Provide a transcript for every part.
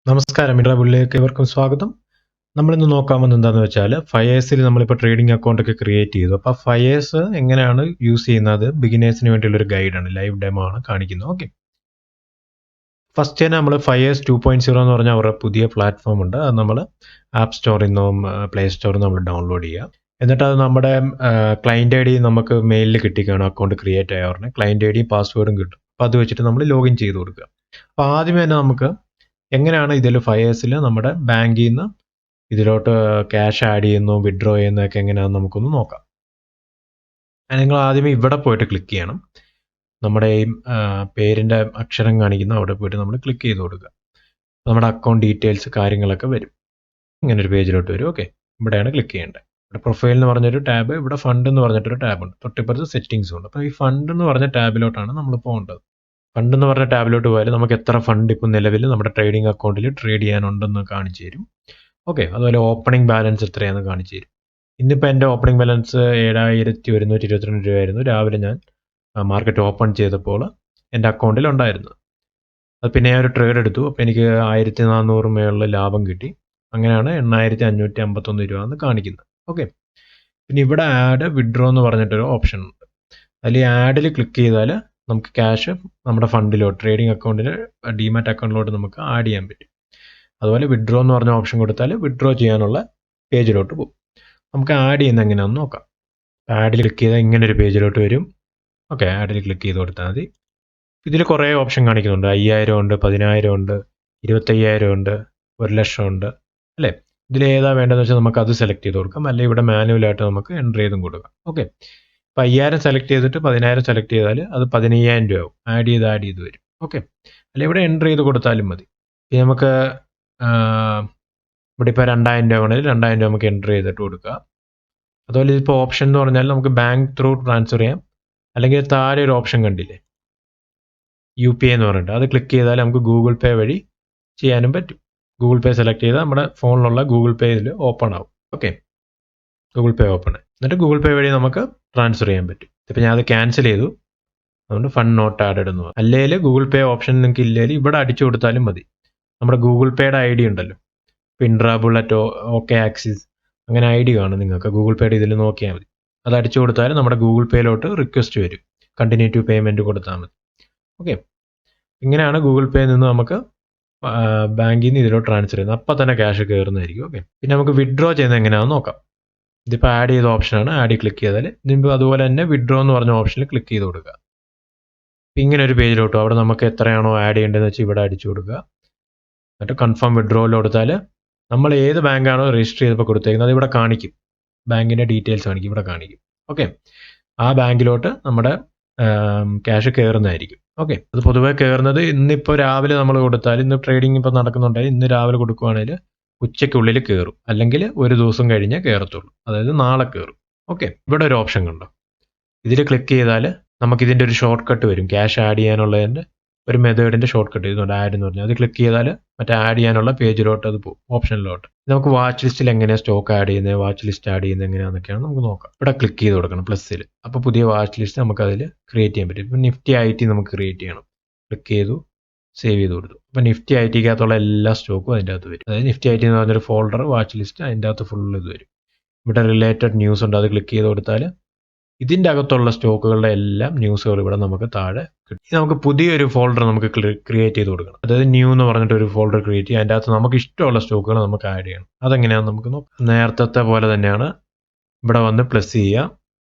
നമസ്കാരം, INTRA-BULLിലേക്ക് ഏവർക്കും സ്വാഗതം. നമ്മളിന്ന് നോക്കാൻ പോകുന്നത് എന്താണെന്ന് വെച്ചാൽ, ഫയേഴ്സിൽ നമ്മളിപ്പോൾ ട്രേഡിംഗ് അക്കൗണ്ട് ഒക്കെ ക്രിയേറ്റ് ചെയ്തു. അപ്പോൾ ഫയേഴ്സ് എങ്ങനെയാണ് യൂസ് ചെയ്യുന്നത്, ബിഗിനേഴ്സിന് വേണ്ടിയുള്ളൊരു ഗൈഡാണ്, ലൈവ് ഡെമോ ആണ് കാണിക്കുന്നത്. ഓക്കെ, ഫസ്റ്റ് തന്നെ നമ്മൾ ഫയേഴ്സ് 2.0 എന്ന് പറഞ്ഞാൽ അവരുടെ പുതിയ പ്ലാറ്റ്ഫോം ഉണ്ട്. അത് നമ്മൾ ആപ്പ് സ്റ്റോറിൽ നിന്നും പ്ലേ സ്റ്റോറിൽ നിന്നും നമ്മൾ ഡൗൺലോഡ് ചെയ്യുക. എന്നിട്ട് അത് നമ്മുടെ ക്ലയൻറ്റ് ഐ ഡി നമുക്ക് മെയിലിൽ കിട്ടിക്കാണ്. അക്കൗണ്ട് ക്രിയേറ്റ് ആയ ഉടനെ ക്ലയൻറ്റ് ഐ ഡിയും പാസ്വേഡും കിട്ടും. അപ്പോൾ അത് വെച്ചിട്ട് നമ്മൾ ലോഗിൻ ചെയ്ത് കൊടുക്കുക. അപ്പോൾ ആദ്യമേ തന്നെ നമുക്ക് എങ്ങനെയാണ് ഇതിൽ ഫയേഴ്സിൽ നമ്മുടെ ബാങ്കിൽ നിന്ന് ഇതിലോട്ട് ക്യാഷ് ആഡ് ചെയ്യുന്നു, വിഡ്രോ ചെയ്യുന്നതൊക്കെ എങ്ങനെയാണെന്ന് നമുക്കൊന്ന് നോക്കാം. നിങ്ങൾ ആദ്യമേ ഇവിടെ പോയിട്ട് ക്ലിക്ക് ചെയ്യണം. നമ്മുടെ ഈ പേരിൻ്റെ അക്ഷരം കാണിക്കുന്ന അവിടെ പോയിട്ട് നമ്മൾ ക്ലിക്ക് ചെയ്ത് കൊടുക്കുക. നമ്മുടെ അക്കൗണ്ട് ഡീറ്റെയിൽസ് കാര്യങ്ങളൊക്കെ വരും. ഇങ്ങനെ ഒരു പേജിലോട്ട് വരും. ഓക്കെ, ഇവിടെയാണ് ക്ലിക്ക് ചെയ്യേണ്ടത്. ഇവിടെ പ്രൊഫൈൽ എന്ന് പറഞ്ഞൊരു ടാബ്, ഇവിടെ ഫണ്ട് എന്ന് പറഞ്ഞിട്ടൊരു ടാബ് ഉണ്ട്, തൊട്ടിപ്പുറത്ത് സെറ്റിംഗ്സും ഉണ്ട്. അപ്പോൾ ഈ ഫണ്ട് എന്ന് പറഞ്ഞ ടാബിലോട്ടാണ് നമ്മൾ പോകേണ്ടത്. ഫണ്ട് എന്ന് പറഞ്ഞ ടാബിലോട്ട് പോയാൽ നമുക്ക് എത്ര ഫണ്ട് ഇപ്പോൾ നിലവിൽ നമ്മുടെ ട്രേഡിംഗ് അക്കൗണ്ടിൽ ട്രേഡ് ചെയ്യാനുണ്ടെന്ന് കാണിച്ചു തരും. ഓക്കെ, അതുപോലെ ഓപ്പണിംഗ് ബാലൻസ് എത്രയാണെന്ന് കാണിച്ചു തരും. ഇന്നിപ്പോൾ എൻ്റെ ഓപ്പണിംഗ് ബാലൻസ് 7,122 രൂപയായിരുന്നു. രാവിലെ ഞാൻ മാർക്കറ്റ് ഓപ്പൺ ചെയ്തപ്പോൾ എൻ്റെ അക്കൗണ്ടിൽ ഉണ്ടായിരുന്നു. അത് പിന്നെ ഞാൻ ഒരു ട്രേഡ് എടുത്തു. അപ്പോൾ എനിക്ക് 1,400 മേളിൽ ലാഭം കിട്ടി. അങ്ങനെയാണ് 8,551 രൂപ എന്ന് കാണിക്കുന്നത്. ഓക്കെ, പിന്നെ ഇവിടെ ആഡ് വിഡ്രോ എന്ന് പറഞ്ഞിട്ടൊരു ഓപ്ഷൻ ഉണ്ട്. അതിൽ ഈ ആഡിൽ ക്ലിക്ക് ചെയ്താൽ നമുക്ക് ക്യാഷ് നമ്മുടെ ഫണ്ടിലോട്ട്, ട്രേഡിംഗ് അക്കൗണ്ടിൽ ഡിമാറ്റ് അക്കൗണ്ടിലോട്ട് നമുക്ക് ആഡ് ചെയ്യാൻ പറ്റും. അതുപോലെ വിഡ്രോ എന്ന് പറഞ്ഞ ഓപ്ഷൻ കൊടുത്താൽ വിഡ്രോ ചെയ്യാനുള്ള പേജിലോട്ട് പോകും. നമുക്ക് ആഡ് ചെയ്യുന്ന എങ്ങനെയാണെന്ന് നോക്കാം. ആഡിൽ ക്ലിക്ക് ചെയ്താൽ ഇങ്ങനെ ഒരു പേജിലോട്ട് വരും. ഓക്കെ, ആഡിൽ ക്ലിക്ക് ചെയ്ത് കൊടുത്താൽ മതി. ഇതിൽ കുറേ ഓപ്ഷൻ കാണിക്കുന്നുണ്ട്. 5,000 ഉണ്ട്, 10,000 ഉണ്ട്, 25,000 ഉണ്ട്, 1,00,000 ഉണ്ട്, അല്ലേ? ഇതിൽ ഏതാ വേണ്ടതെന്ന് വെച്ചാൽ നമുക്ക് അത് സെലക്ട് ചെയ്ത് കൊടുക്കാം. അല്ലെങ്കിൽ ഇവിടെ മാനുവലായിട്ട് നമുക്ക് എൻ്റർ ചെയ്തും കൊടുക്കാം. ഓക്കെ, ഇപ്പോൾ 5,000 സെലക്ട് ചെയ്തിട്ട് 10,000 സെലക്ട് ചെയ്താൽ അത് 15,000 രൂപ ആവും. ആഡ് ചെയ്ത് വരും. ഓക്കെ, അല്ലെങ്കിൽ ഇവിടെ എൻ്റർ ചെയ്ത് കൊടുത്താലും മതി. ഇനി നമുക്ക് ഇവിടെ ഇപ്പോൾ 2,000 രൂപ ആണെങ്കിൽ 2,000 രൂപ നമുക്ക് എൻ്റർ ചെയ്തിട്ട് കൊടുക്കുക. അതുപോലെ ഇതിപ്പോൾ ഓപ്ഷൻ എന്ന് പറഞ്ഞാൽ നമുക്ക് ബാങ്ക് ത്രൂ ട്രാൻസ്ഫർ ചെയ്യാം. അല്ലെങ്കിൽ താഴെ ഒരു ഓപ്ഷൻ കണ്ടില്ലേ, UPI എന്ന് പറഞ്ഞിട്ട്, അത് ക്ലിക്ക് ചെയ്താൽ നമുക്ക് ഗൂഗിൾ പേ വഴി ചെയ്യാനും പറ്റും. ഗൂഗിൾ പേ സെലക്ട് ചെയ്താൽ നമ്മുടെ ഫോണിലുള്ള ഗൂഗിൾ പേ ഇതിൽ ഓപ്പൺ ആവും. ഓക്കെ, ഗൂഗിൾ പേ ഓപ്പൺ ആയി. എന്നിട്ട് ഗൂഗിൾ പേ വഴി നമുക്ക് ട്രാൻസ്ഫർ ചെയ്യാൻ പറ്റും. ഇപ്പോൾ ഞാൻ അത് ക്യാൻസൽ ചെയ്തു. അതുകൊണ്ട് ഫണ്ട് നോട്ട് ആഡഡ് എന്ന് പറയും. അല്ലെങ്കിൽ ഗൂഗിൾ പേ ഓപ്ഷൻ നിങ്ങൾക്ക് ഇല്ലെങ്കിൽ ഇവിടെ അടിച്ചു കൊടുത്താലും മതി. നമ്മുടെ ഗൂഗിൾ പേയുടെ ID ഉണ്ടല്ലോ, INTRA-BULL OK ആക്സിസ് അങ്ങനെ ID കാണും നിങ്ങൾക്ക്. ഗൂഗിൾ പേയുടെ ഇതിൽ നോക്കിയാൽ മതി. അത് അടിച്ചു കൊടുത്താൽ നമ്മുടെ ഗൂഗിൾ പേയിലോട്ട് റിക്വസ്റ്റ് വരും. കണ്ടിന്യൂ ടു പേയ്മെൻറ്റ് കൊടുത്താൽ മതി. ഓക്കെ, ഇങ്ങനെയാണ് ഗൂഗിൾ പേയിൽ നിന്ന് നമുക്ക് ബാങ്കിൽ നിന്ന് ഇതിലോട്ട് ട്രാൻസ്ഫർ ചെയ്യുന്നത്. അപ്പം തന്നെ ക്യാഷ് കയറുന്നതായിരിക്കും. ഓക്കെ, പിന്നെ നമുക്ക് വിഡ്രോ ചെയ്യുന്നത് എങ്ങനെയാണെന്ന് നോക്കാം. ഇതിപ്പോൾ ആഡ് ചെയ്ത ഓപ്ഷനാണ്. ആഡ് ക്ലിക്ക് ചെയ്താൽ ഇതിപ്പോൾ അതുപോലെ തന്നെ വിഡ്രോ എന്ന് പറഞ്ഞ ഓപ്ഷനിൽ ക്ലിക്ക് ചെയ്ത് കൊടുക്കുക. ഇങ്ങനെ ഒരു പേജിലോട്ടോ അവിടെ നമുക്ക് എത്രയാണോ ആഡ് ചെയ്യേണ്ടതെന്ന് വെച്ചാൽ ഇവിടെ അടിച്ചു കൊടുക്കുക. എന്നിട്ട് കൺഫേം വിഡ്രോയിൽ കൊടുത്താൽ നമ്മൾ ഏത് ബാങ്കാണോ രജിസ്റ്റർ ചെയ്തപ്പോൾ കൊടുത്തേക്കുന്നത് അത് ഇവിടെ കാണിക്കും. ബാങ്കിൻ്റെ ഡീറ്റെയിൽസ് കാണിക്കും, ഇവിടെ കാണിക്കും. ഓക്കെ, ആ ബാങ്കിലോട്ട് നമ്മുടെ ക്യാഷ് കയറുന്നതായിരിക്കും. ഓക്കെ, അത് പൊതുവേ കയറുന്നത് ഇന്നിപ്പോൾ രാവിലെ നമ്മൾ കൊടുത്താൽ, ഇന്ന് ട്രേഡിംഗ് ഇപ്പോൾ നടക്കുന്നുണ്ടെങ്കിൽ ഇന്ന് രാവിലെ കൊടുക്കുകയാണെങ്കിൽ ഉച്ചയ്ക്കുള്ളിൽ കയറും. അല്ലെങ്കിൽ ഒരു ദിവസം കഴിഞ്ഞേ കയറത്തുള്ളൂ, അതായത് നാളെ കയറും. ഓക്കെ, ഇവിടെ ഒരു ഓപ്ഷൻ കണ്ടോ, ഇതിൽ ക്ലിക്ക് ചെയ്താൽ നമുക്കിതിൻ്റെ ഒരു ഷോർട്ട് കട്ട് വരും. ക്യാഷ് ആഡ് ചെയ്യാനുള്ളതിൻ്റെ ഒരു മെത്തേഡിൻ്റെ ഷോർട്ട് കട്ട് ഇതുകൊണ്ട് ആഡ് എന്ന് പറഞ്ഞാൽ അത് ക്ലിക്ക് ചെയ്താൽ മറ്റേ ആഡ് ചെയ്യാനുള്ള പേജിലോട്ട് അത് പോകും, ഓപ്ഷനിലോട്ട്. നമുക്ക് വാച്ച് ലിസ്റ്റിൽ എങ്ങനെയാണ് സ്റ്റോക്ക് ആഡ് ചെയ്യുന്നത്, വാച്ച് ലിസ്റ്റ് ആഡ് ചെയ്യുന്നത് എങ്ങനെയാണെന്നൊക്കെയാണ് നമുക്ക് നോക്കാം. ഇവിടെ ക്ലിക്ക് ചെയ്ത് കൊടുക്കണം പ്ലസ്സിൽ. അപ്പോൾ പുതിയ വാച്ച് ലിസ്റ്റ് നമുക്ക് അതിൽ ക്രിയേറ്റ് ചെയ്യാൻ പറ്റും. ഇപ്പോൾ നിഫ്റ്റി IT നമുക്ക് ക്രിയേറ്റ് ചെയ്യണം. ക്ലിക്ക് ചെയ്തു, സേവ് ചെയ്ത് കൊടുത്തു. അപ്പോൾ നിഫ്റ്റി ITക്കകത്തുള്ള എല്ലാ സ്റ്റോക്കും അതിൻ്റെ അകത്ത് വരും. അതായത് നിഫ്റ്റി IT എന്ന് പറഞ്ഞൊരു ഫോൾഡർ, വാച്ച് ലിസ്റ്റ്, അതിൻ്റെ അകത്ത് ഫുൾ ഇത് വരും. ഇവിടെ റിലേറ്റഡ് ന്യൂസ് ഉണ്ട്, അത് ക്ലിക്ക് ചെയ്ത് കൊടുത്താൽ ഇതിൻ്റെ അകത്തുള്ള സ്റ്റോക്കുകളുടെ എല്ലാം ന്യൂസുകൾ ഇവിടെ നമുക്ക് താഴെ കിട്ടും. നമുക്ക് പുതിയൊരു ഫോൾഡർ നമുക്ക് ക്രിയേറ്റ് ചെയ്ത് കൊടുക്കണം. അതായത് ന്യൂ എന്ന് പറഞ്ഞിട്ട് ഒരു ഫോൾഡർ ക്രിയേറ്റ് ചെയ്യുക. അതിൻ്റെ അകത്ത് നമുക്ക് ഇഷ്ടമുള്ള സ്റ്റോക്കുകൾ നമുക്ക് ആഡ് ചെയ്യണം. അതെങ്ങനെയാണെന്ന് നമുക്ക് നോക്കാം. നേരത്തെ പോലെ തന്നെയാണ്. ഇവിടെ വന്ന് പ്ലസ് ചെയ്യുക,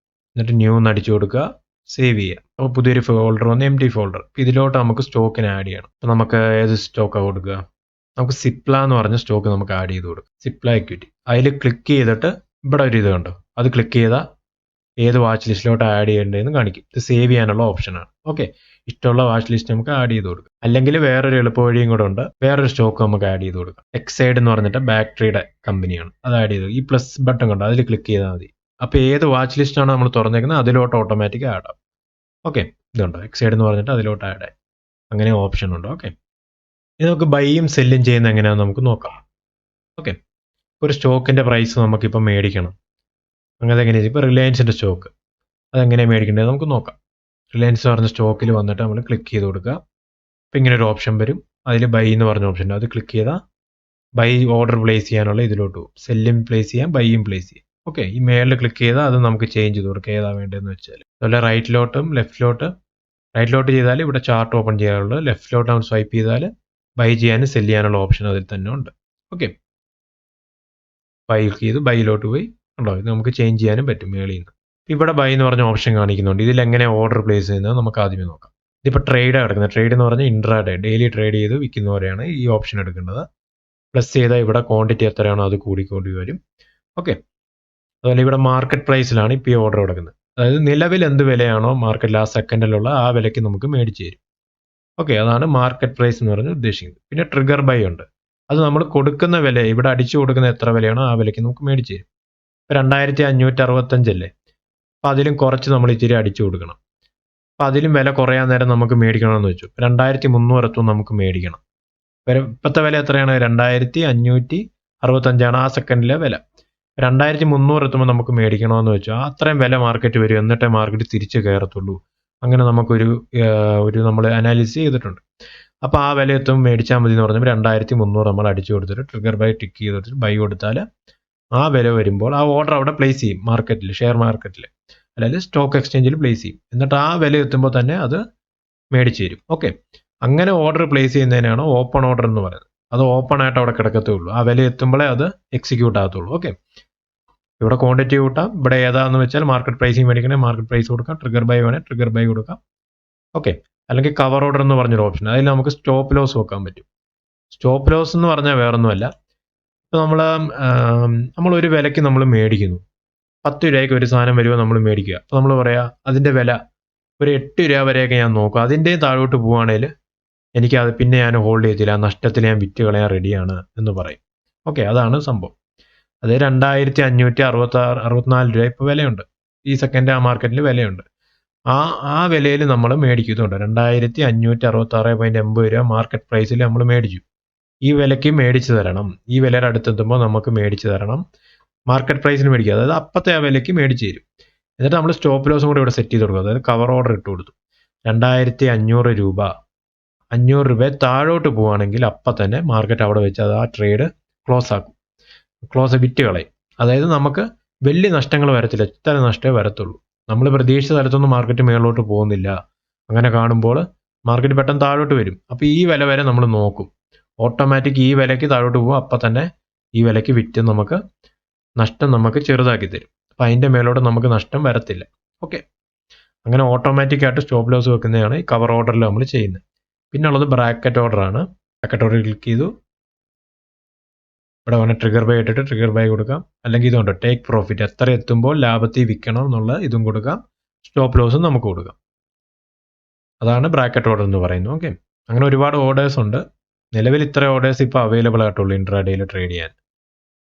എന്നിട്ട് ന്യൂ എന്ന് അടിച്ചു കൊടുക്കുക, സേവ് ചെയ്യുക. അപ്പോൾ പുതിയൊരു ഫോൾഡർ വന്ന് empty ഫോൾഡർ. ഇതിലോട്ട് നമുക്ക് സ്റ്റോക്കിന് ആഡ് ചെയ്യണം. അപ്പോൾ നമുക്ക് ഏത് സ്റ്റോക്കാണ് കൊടുക്കുക, നമുക്ക് സിപ്ല എന്ന് പറഞ്ഞ സ്റ്റോക്ക് നമുക്ക് ആഡ് ചെയ്ത് കൊടുക്കുക. സിപ്ല ഇക്വിറ്റി. അതിൽ ക്ലിക്ക് ചെയ്തിട്ട് ഇവിടെ ഒരു ഇത് കണ്ടോ, അത് ക്ലിക്ക് ചെയ്താൽ ഏത് വാച്ച് ലിസ്റ്റിലോട്ട് ആഡ് ചെയ്യേണ്ടതെന്ന് കാണിക്കും. ഇത് സേവ് ചെയ്യാനുള്ള ഓപ്ഷനാണ്. ഓക്കെ, ഇഷ്ടമുള്ള വാച്ച് ലിസ്റ്റ് നമുക്ക് ആഡ് ചെയ്ത് കൊടുക്കാം. അല്ലെങ്കിൽ വേറൊരു എളുപ്പവഴിയും കൂടെ ഉണ്ട്. വേറൊരു സ്റ്റോക്ക് നമുക്ക് ആഡ് ചെയ്ത് കൊടുക്കാം. എക്സൈഡ് എന്ന് പറഞ്ഞിട്ട് ബാറ്ററിയുടെ കമ്പനിയാണ്, അത് ആഡ് ചെയ്ത് ഈ പ്ലസ് ബട്ടൺ കണ്ടോ, അതിൽ ക്ലിക്ക് ചെയ്താൽ മതി. അപ്പോൾ ഏത് വാച്ച് ലിസ്റ്റാണോ നമ്മൾ തുറന്നേക്കുന്നത് അതിലോട്ട് ഓട്ടോമാറ്റിക് ആഡ് ആവും. ഓക്കെ, ഇതുണ്ടോ എക്സൈഡ് എന്ന് പറഞ്ഞിട്ട് അതിലോട്ട് ആഡ് ആയി. അങ്ങനെ ഓപ്ഷൻ ഉണ്ട്. ഓക്കെ, ഇനി നമുക്ക് ബൈയും സെല്ലും ചെയ്യുന്ന എങ്ങനെയാണെന്ന് നമുക്ക് നോക്കാം. ഓക്കെ, ഒരു സ്റ്റോക്കിൻ്റെ പ്രൈസ് നമുക്കിപ്പോൾ മേടിക്കണം. അങ്ങനെ എങ്ങനെയാണ് ഇപ്പോൾ റിലയൻസിൻ്റെ സ്റ്റോക്ക് അതെങ്ങനെയാണ് മേടിക്കേണ്ടത് നമുക്ക് നോക്കാം. റിലയൻസ് പറഞ്ഞ സ്റ്റോക്കിൽ വന്നിട്ട് നമ്മൾ ക്ലിക്ക് ചെയ്ത് കൊടുക്കുക. അപ്പോൾ ഇങ്ങനെ ഒരു ഓപ്ഷൻ വരും. അതിൽ ബൈ എന്ന് പറഞ്ഞ ഓപ്ഷൻ ഉണ്ട്. അത് ക്ലിക്ക് ചെയ്താൽ ബൈ ഓർഡർ പ്ലേസ് ചെയ്യാനുള്ള ഇതിലോട്ട് പോകും. സെല്ലും പ്ലേസ് ചെയ്യാം, ബൈയും പ്ലേസ് ചെയ്യാം. ഓക്കെ, ഈ മേളിൽ ക്ലിക്ക് ചെയ്താൽ അത് നമുക്ക് ചേഞ്ച് ചെയ്ത് കൊടുക്കുക ഏതാ വേണ്ടതെന്ന് വെച്ചാൽ. അതുപോലെ റൈറ്റിലോട്ടും റൈറ്റിലോട്ട് ചെയ്താൽ ഇവിടെ ചാർട്ട് ഓപ്പൺ ചെയ്യാനുള്ളത്, ലെഫ്റ്റിലോട്ട് നമ്മൾ സ്വൈപ്പ് ചെയ്താൽ ബൈ ചെയ്യാനും സെല് ചെയ്യാനുള്ള ഓപ്ഷൻ അതിൽ തന്നെ ഉണ്ട്. ഓക്കെ, ബൈ ചെയ്ത് ബൈയിലോട്ട് പോയി ഉണ്ടോ, ഇത് നമുക്ക് ചേഞ്ച് ചെയ്യാനും പറ്റും മേളിൽ നിന്ന്. ഇവിടെ ബൈ എന്ന് പറഞ്ഞ ഓപ്ഷൻ കാണിക്കുന്നുണ്ട്. ഇതിൽ എങ്ങനെ ഓർഡർ പ്ലേസ് ചെയ്യുന്നത് നമുക്ക് ആദ്യമേ നോക്കാം. ഇതിപ്പോൾ ട്രേഡാണ് കിടക്കുന്നത്. ട്രേഡ് എന്ന് പറഞ്ഞാൽ ഇൻട്രാഡേ, ഡെയിലി ട്രേഡ് ചെയ്ത് വിൽക്കുന്നവരെയാണ് ഈ ഓപ്ഷൻ എടുക്കേണ്ടത്. പ്ലസ് ചെയ്താൽ ഇവിടെ ക്വാണ്ടിറ്റി എത്രയാണോ അത് കൂടിക്കൂടി വരും. ഓക്കെ, അതുപോലെ ഇവിടെ മാർക്കറ്റ് പ്രൈസിലാണ് ഇപ്പോൾ ഈ ഓർഡർ കൊടുക്കുന്നത്. അതായത് നിലവിൽ എന്ത് വിലയാണോ മാർക്കറ്റിൽ ആ സെക്കൻഡിലുള്ള ആ വിലയ്ക്ക് നമുക്ക് മേടിച്ച് തരും. ഓക്കെ, അതാണ് മാർക്കറ്റ് പ്രൈസ് എന്ന് പറഞ്ഞ് ഉദ്ദേശിക്കുന്നത്. പിന്നെ ട്രിഗർ ബൈ ഉണ്ട്. അത് നമ്മൾ കൊടുക്കുന്ന വില, ഇവിടെ അടിച്ചു കൊടുക്കുന്ന എത്ര വിലയാണോ ആ വിലയ്ക്ക് നമുക്ക് മേടിച്ച് തരും. ഇപ്പോൾ 2565 അല്ലേ, അപ്പോൾ അതിലും കുറച്ച് നമ്മൾ ഇച്ചിരി അടിച്ചു കൊടുക്കണം. അപ്പോൾ അതിലും വില കുറയാൻ നേരം നമുക്ക് മേടിക്കണമെന്ന് വെച്ചു. 2300 എത്തും നമുക്ക് മേടിക്കണം. ഇപ്പോഴത്തെ വില എത്രയാണ്? 2565 ആ സെക്കൻഡിലെ വില. 2300 എത്തുമ്പോൾ നമുക്ക് മേടിക്കണമെന്ന് വെച്ചാൽ അത്രയും വില മാർക്കറ്റ് വരും, എന്നിട്ടേ മാർക്കറ്റ് തിരിച്ച് കയറത്തുള്ളൂ. അങ്ങനെ നമുക്കൊരു നമ്മൾ അനാലിസിസ് ചെയ്തിട്ടുണ്ട്. അപ്പോൾ ആ വില എത്തുമ്പോൾ മേടിച്ചാൽ മതി എന്ന് പറഞ്ഞപ്പോൾ 2300 നമ്മൾ അടിച്ചു കൊടുത്തിട്ട് ട്രിഗർ ബൈ ടിക്ക് ചെയ്ത് കൊടുത്തിട്ട് ബൈ കൊടുത്താൽ ആ വില വരുമ്പോൾ ആ ഓർഡർ അവിടെ പ്ലേസ് ചെയ്യും മാർക്കറ്റിൽ, ഷെയർ മാർക്കറ്റിൽ, അല്ലെങ്കിൽ സ്റ്റോക്ക് എക്സ്ചേഞ്ചിൽ പ്ലേസ് ചെയ്യും. എന്നിട്ട് ആ വില എത്തുമ്പോൾ തന്നെ അത് മേടിച്ച് തരും. ഓക്കെ, അങ്ങനെ ഓർഡർ പ്ലേസ് ചെയ്യുന്നതിനാണ് ഓപ്പൺ ഓർഡർ എന്ന് പറയുന്നത്. അത് ഓപ്പൺ ആയിട്ട് അവിടെ കിടക്കത്തേ ഉള്ളൂ. ആ വില എത്തുമ്പോഴേ അത് എക്സിക്യൂട്ട് ആകത്തുള്ളൂ. ഓക്കെ, ഇവിടെ ക്വാണ്ടിറ്റി കൂട്ടാം. ഇവിടെ ഏതാണെന്ന് വെച്ചാൽ മാർക്കറ്റ് പ്രൈസിങ് മേടിക്കണമെങ്കിൽ മാർക്കറ്റ് പ്രൈസ് കൊടുക്കാം, ട്രിഗർ ബൈ വേണേൽ ട്രിഗർ ബൈ കൊടുക്കാം. ഓക്കെ, അല്ലെങ്കിൽ കവർ ഓർഡർ എന്ന് പറഞ്ഞൊരു ഓപ്ഷൻ, അതിൽ നമുക്ക് സ്റ്റോപ്പ് ലോസ് വെക്കാൻ പറ്റും. സ്റ്റോപ്പ് ലോസ് എന്ന് പറഞ്ഞാൽ വേറൊന്നുമല്ല, ഇപ്പോൾ നമ്മളൊരു വിലയ്ക്ക് നമ്മൾ മേടിക്കുന്നു, 10 രൂപയ്ക്ക് ഒരു സാധനം വരുമ്പോൾ നമ്മൾ മേടിക്കുക. അപ്പോൾ നമ്മൾ പറയാം അതിൻ്റെ വില ഒരു 8 രൂപ വരെയൊക്കെ ഞാൻ നോക്കും, അതിൻ്റെ താഴോട്ട് പോവുകയാണെങ്കിൽ എനിക്കത് പിന്നെ ഞാൻ ഹോൾഡ് ചെയ്തില്ല, നഷ്ടത്തിൽ ഞാൻ വിറ്റ് കളയാൻ റെഡിയാണ് എന്ന് പറയും. ഓക്കെ, അതാണ് സംഭവം. അത് 2564 രൂപ ഇപ്പോൾ വിലയുണ്ട്. ഈ സെക്കൻഡ് ആ മാർക്കറ്റിൽ വിലയുണ്ട്. ആ വിലയിൽ നമ്മൾ മേടിക്കുന്നുണ്ട്. 2566.80 രൂപ മാർക്കറ്റ് പ്രൈസിൽ നമ്മൾ മേടിച്ചു. ഈ വിലയ്ക്ക് മേടിച്ചു തരണം, ഈ വിലയുടെ അടുത്തെത്തുമ്പോൾ നമുക്ക് മേടിച്ചു തരണം. മാർക്കറ്റ് പ്രൈസിന് മേടിക്കുക, അതായത് അപ്പത്തെ ആ വിലയ്ക്ക് മേടിച്ചു തരും. എന്നിട്ട് നമ്മൾ സ്റ്റോപ്പ് ലോസും കൂടെ ഇവിടെ സെറ്റ് ചെയ്ത് കൊടുക്കും. അതായത് കവർ ഓർഡർ ഇട്ട് കൊടുത്തു. 2500 രൂപ 500 രൂപ താഴോട്ട് പോവുകയാണെങ്കിൽ അപ്പം തന്നെ മാർക്കറ്റ് അവിടെ വെച്ച് അത് ആ ട്രേഡ് ക്ലോസ് ആക്കും, വിറ്റ് കളയും. അതായത് നമുക്ക് വലിയ നഷ്ടങ്ങൾ വരത്തില്ല, ഇത്ര നഷ്ടമേ വരത്തുള്ളൂ. നമ്മൾ പ്രതീക്ഷിച്ച സ്ഥലത്തൊന്നും മാർക്കറ്റ് മേളിലോട്ട് പോകുന്നില്ല. അങ്ങനെ കാണുമ്പോൾ മാർക്കറ്റ് പെട്ടെന്ന് താഴോട്ട് വരും. അപ്പോൾ ഈ വില വരെ നമ്മൾ നോക്കും. ഓട്ടോമാറ്റിക് ഈ വിലയ്ക്ക് താഴോട്ട് പോകും, അപ്പം തന്നെ ഈ വിലയ്ക്ക് വിറ്റ് നമുക്ക് നഷ്ടം നമുക്ക് ചെറുതാക്കി തരും. അപ്പം അതിൻ്റെ മേലോട്ട് നമുക്ക് നഷ്ടം വരത്തില്ല. ഓക്കെ, അങ്ങനെ ഓട്ടോമാറ്റിക്കായിട്ട് സ്റ്റോപ്പ് ലോസ് വെക്കുന്നതാണ് ഈ കവർ ഓർഡറിൽ നമ്മൾ ചെയ്യുന്നത്. പിന്നെ ഉള്ളത് ബ്രാക്കറ്റ് ഓർഡറാണ്. ബ്രാക്കറ്റ് ഓർഡർ ക്ലിക്ക് ചെയ്തു, ഇവിടെ വേണേൽ ട്രിഗർ ബൈ ഇട്ടിട്ട് ട്രിഗർ ബൈ കൊടുക്കാം. അല്ലെങ്കിൽ ഇതുകൊണ്ട് ടേക്ക് പ്രോഫിറ്റ്, എത്ര എത്തുമ്പോൾ ലാഭത്തിൽ വിൽക്കണം എന്നുള്ള ഇതും കൊടുക്കാം. സ്റ്റോപ്പ് ലോസും നമുക്ക് കൊടുക്കാം. അതാണ് ബ്രാക്കറ്റ് ഓർഡർ എന്ന് പറയുന്നത്. ഓക്കെ, അങ്ങനെ ഒരുപാട് ഓർഡേഴ്സ് ഉണ്ട്. നിലവിൽ ഇത്ര ഓർഡേഴ്സ് ഇപ്പോൾ അവൈലബിൾ ആയിട്ടുള്ളൂ ഇൻട്രാഡേയിൽ ട്രേഡ് ചെയ്യാൻ.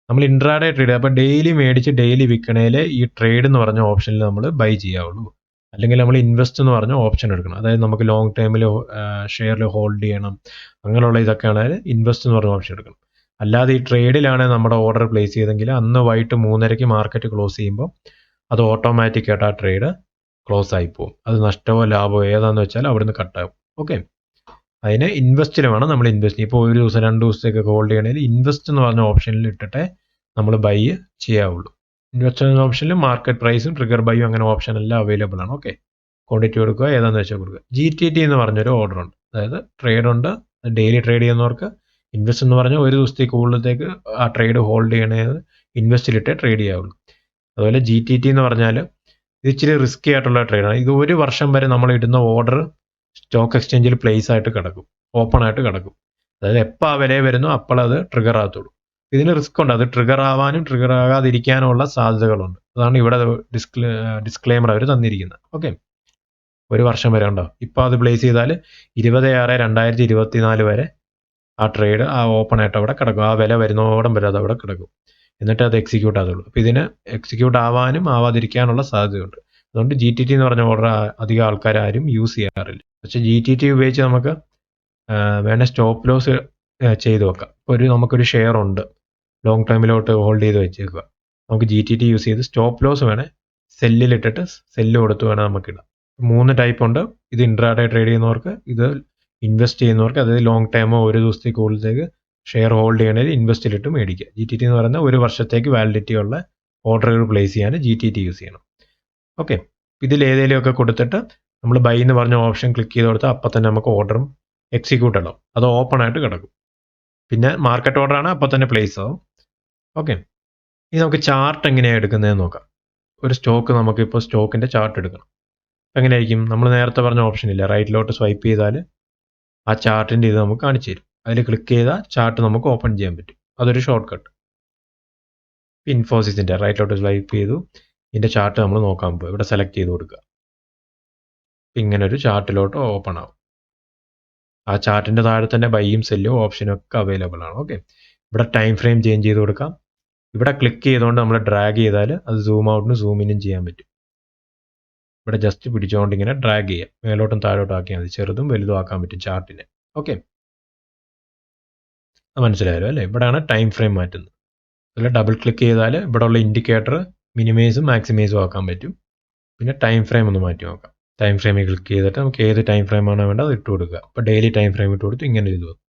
നമ്മൾ ഇൻട്രാഡേ ട്രേഡ്, അപ്പോൾ ഡെയിലി മേടിച്ച് ഡെയിലി വിൽക്കണേൽ ഈ ട്രേഡ് എന്ന് പറഞ്ഞ ഓപ്ഷനിൽ നമ്മൾ ബൈ ചെയ്യാവുള്ളൂ. അല്ലെങ്കിൽ നമ്മൾ ഇൻവെസ്റ്റ് എന്ന് പറഞ്ഞ ഓപ്ഷൻ എടുക്കണം. അതായത് നമുക്ക് ലോങ് ടൈമിൽ ഷെയറിൽ ഹോൾഡ് ചെയ്യണം, അങ്ങനെയുള്ള ഇതൊക്കെയാണ് ഇൻവെസ്റ്റ് എന്ന് പറഞ്ഞ ഓപ്ഷൻ എടുക്കണം. അല്ലാതെ ഈ ട്രേഡിലാണ് നമ്മുടെ ഓർഡർ പ്ലേസ് ചെയ്തെങ്കിൽ അന്ന് വൈകിട്ട് 3:30 മാർക്കറ്റ് ക്ലോസ് ചെയ്യുമ്പോൾ അത് ഓട്ടോമാറ്റിക്കായിട്ട് ആ ട്രേഡ് ക്ലോസ് ആയിപ്പോവും. അത് നഷ്ടമോ ലാഭമോ ഏതാണെന്ന് വെച്ചാൽ അവിടുന്ന് കട്ടാകും. ഓക്കെ, അതിന് ഇൻവെസ്റ്റിൽ വേണം നമ്മൾ ഇൻവെസ്റ്റ്. ഇപ്പോൾ 1 ദിവസം 2 ദിവസത്തേക്ക് ഹോൾഡ് ചെയ്യണമെങ്കിൽ ഇൻവെസ്റ്റ് എന്ന് പറഞ്ഞ ഓപ്ഷനിൽ ഇട്ടിട്ടേ നമ്മൾ ബൈ ചെയ്യാവുള്ളൂ. ഇൻവെസ്റ്റ് എന്ന ഓപ്ഷനിൽ മാർക്കറ്റ് പ്രൈസും ട്രിഗർ ബൈയും അങ്ങനെ ഓപ്ഷൻ എല്ലാം അവൈലബിൾ ആണ്. ഓക്കെ, ക്വാണ്ടിറ്റി കൊടുക്കുക, ഏതാണെന്ന് വെച്ചാൽ കൊടുക്കുക. GTT എന്ന് പറഞ്ഞൊരു ഓർഡർ ഉണ്ട്. അതായത് ട്രേഡ് ഉണ്ട്, ഡെയിലി ട്രേഡ് ചെയ്യുന്നവർക്ക്. ഇൻവെസ്റ്റ് എന്ന് പറഞ്ഞാൽ 1 ദിവസത്തേക്ക് കൂടുതലത്തേക്ക് ആ ട്രേഡ് ഹോൾഡ് ചെയ്യണത് ഇൻവെസ്റ്റിലിട്ടേ ട്രേഡ് ചെയ്യാവുള്ളൂ. അതുപോലെ GTT എന്ന് പറഞ്ഞാൽ ഇത് ഇച്ചിരി റിസ്കി ആയിട്ടുള്ള ട്രേഡാണ്. ഇത് 1 വർഷം വരെ നമ്മൾ ഇടുന്ന ഓർഡർ സ്റ്റോക്ക് എക്സ്ചേഞ്ചിൽ പ്ലേസ് ആയിട്ട് കിടക്കും, ഓപ്പൺ ആയിട്ട് കിടക്കും. അതായത് എപ്പോൾ ആ വില വരുന്നോ അപ്പോൾ അത് ട്രിഗർ ആകത്തുള്ളൂ. ഇതിന് റിസ്ക് ഉണ്ട്, അത് ട്രിഗർ ആവാനും ട്രിഗർ ആകാതിരിക്കാനുള്ള സാധ്യതകളുണ്ട്. അതാണ് ഇവിടെ ഡിസ്ക്ലെയിമർ അവർ തന്നിരിക്കുന്നത്. ഓക്കെ, 1 വർഷം വരെ ഉണ്ടോ. ഇപ്പോൾ അത് പ്ലേസ് ചെയ്താൽ 26/2024 വരെ ആ ട്രേഡ് ആ ഓപ്പൺ ആയിട്ട് അവിടെ കിടക്കും. ആ വില വരുന്നോടം വരെ അത് അവിടെ കിടക്കും. എന്നിട്ട് അത് എക്സിക്യൂട്ട് ആകുള്ളൂ. അപ്പോൾ ഇതിന് എക്സിക്യൂട്ട് ആവാനും ആവാതിരിക്കാനുള്ള സാധ്യതയുണ്ട്. അതുകൊണ്ട് GTT എന്ന് പറഞ്ഞ ഓർഡർ അധികം ആൾക്കാർ ആരും യൂസ് ചെയ്യാറില്ല. പക്ഷേ GTT ഉപയോഗിച്ച് നമുക്ക് വേണേൽ സ്റ്റോപ്പ് ലോസ് ചെയ്ത് വെക്കാം. നമുക്കൊരു ഷെയർ ഉണ്ട്, ലോങ് ടൈമിലോട്ട് ഹോൾഡ് ചെയ്ത് വെച്ചേക്കുക. നമുക്ക് GTT യൂസ് ചെയ്ത് സ്റ്റോപ്പ് ലോസ് വേണേൽ സെല്ലിലിട്ടിട്ട് സെല്ല് കൊടുത്ത് വേണം നമുക്കിടാം. 3 ടൈപ്പ് ഉണ്ട്. ഇത് ഇൻട്രാഡേ ട്രേഡ് ചെയ്യുന്നവർക്ക്, ഇത് ഇൻവെസ്റ്റ് ചെയ്യുന്നവർക്ക്, അതായത് ലോങ് ടൈമോ ഒരു ദിവസത്തേക്ക് കൂടുതലേക്ക് ഷെയർ ഹോൾഡ് ചെയ്യണമെങ്കിൽ ഇൻവെസ്റ്റിലിട്ട് മേടിക്കുക. GTT എന്ന് പറയുന്നത് ഒരു വർഷത്തേക്ക് വാലിഡിറ്റി ഉള്ള ഓർഡറുകൾ പ്ലേസ് ചെയ്യാൻ GTT യൂസ് ചെയ്യണം. ഓക്കെ, ഇതിൽ ഏതെങ്കിലുമൊക്കെ കൊടുത്തിട്ട് നമ്മൾ ബൈ എന്ന് പറഞ്ഞ ഓപ്ഷൻ ക്ലിക്ക് ചെയ്ത് കൊടുത്താൽ അപ്പം തന്നെ നമുക്ക് ഓർഡറും എക്സിക്യൂട്ട് ആവും. അത് ഓപ്പൺ ആയിട്ട് കിടക്കും. പിന്നെ മാർക്കറ്റ് ഓർഡർ ആണ്, അപ്പം തന്നെ പ്ലേസ് ആവും. ഓക്കെ, ഇനി നമുക്ക് ചാർട്ട് എങ്ങനെയാണ് എടുക്കുന്നതെന്ന് നോക്കാം. ഒരു സ്റ്റോക്ക് നമുക്കിപ്പോൾ സ്റ്റോക്കിൻ്റെ ചാർട്ട് എടുക്കണം. എങ്ങനെയായിരിക്കും? നമ്മൾ നേരത്തെ പറഞ്ഞ ഓപ്ഷൻ ഇല്ല, റൈറ്റിലോട്ട് സ്വൈപ്പ് ചെയ്താൽ ആ ചാർട്ടിൻ്റെ ഇത് നമുക്ക് കാണിച്ചു തരും. അതിൽ ക്ലിക്ക് ചെയ്താൽ ചാർട്ട് നമുക്ക് ഓപ്പൺ ചെയ്യാൻ പറ്റും. അതൊരു ഷോർട്ട് കട്ട്. ഇൻഫോസിസിൻ്റെ റൈറ്റിലോട്ട് സ്വൈപ്പ് ചെയ്തു, ഇതിൻ്റെ ചാർട്ട് നമ്മൾ നോക്കാൻ പോകും. ഇവിടെ സെലക്ട് ചെയ്ത് കൊടുക്കുക. ഇങ്ങനെ ഒരു ചാർട്ടിലോട്ട് ഓപ്പൺ ആവും. ആ ചാർട്ടിൻ്റെ താഴെ തന്നെ ബൈയും സെല്ലും ഓപ്ഷനും ഒക്കെ അവൈലബിൾ ആണ്. ഓക്കെ, ഇവിടെ ടൈം ഫ്രെയിം ചേഞ്ച് ചെയ്ത് കൊടുക്കാം. ഇവിടെ ക്ലിക്ക് ചെയ്തുകൊണ്ട് നമ്മൾ ഡ്രാഗ് ചെയ്താൽ അത് സൂം ഔട്ടിനും സൂം ഇനും ചെയ്യാൻ പറ്റും. ഇവിടെ ജസ്റ്റ് പിടിച്ചുകൊണ്ട് ഇങ്ങനെ ഡ്രാഗ് ചെയ്യാം, മേലോട്ടും താഴോട്ടും ആക്കിയാൽ മതി. ചെറുതും വലുതും ആക്കാൻ പറ്റും ചാർട്ടിനെ. ഓക്കെ, അത് മനസ്സിലായല്ലോ അല്ലേ? ഇവിടെയാണ് ടൈം ഫ്രെയിം മാറ്റുന്നത്. അതിൽ ഡബിൾ ക്ലിക്ക് ചെയ്താൽ ഇവിടെ ഉള്ള ഇൻഡിക്കേറ്റർ മിനിമൈസും മാക്സിമൈസും ആക്കാൻ പറ്റും. പിന്നെ ടൈം ഫ്രെയിം ഒന്ന് മാറ്റി നോക്കാം. ടൈം ഫ്രെയിമിൽ ക്ലിക്ക് ചെയ്തിട്ട് നമുക്ക് ഏത് ടൈം ഫ്രെയിമാണ് വേണ്ടത് അത് ഇട്ട് കൊടുക്കുക. അപ്പോൾ ഡെയിലി ടൈം ഫ്രെയിം ഇട്ട് കൊടുത്ത് ഇങ്ങനെ ഇത് വന്നു.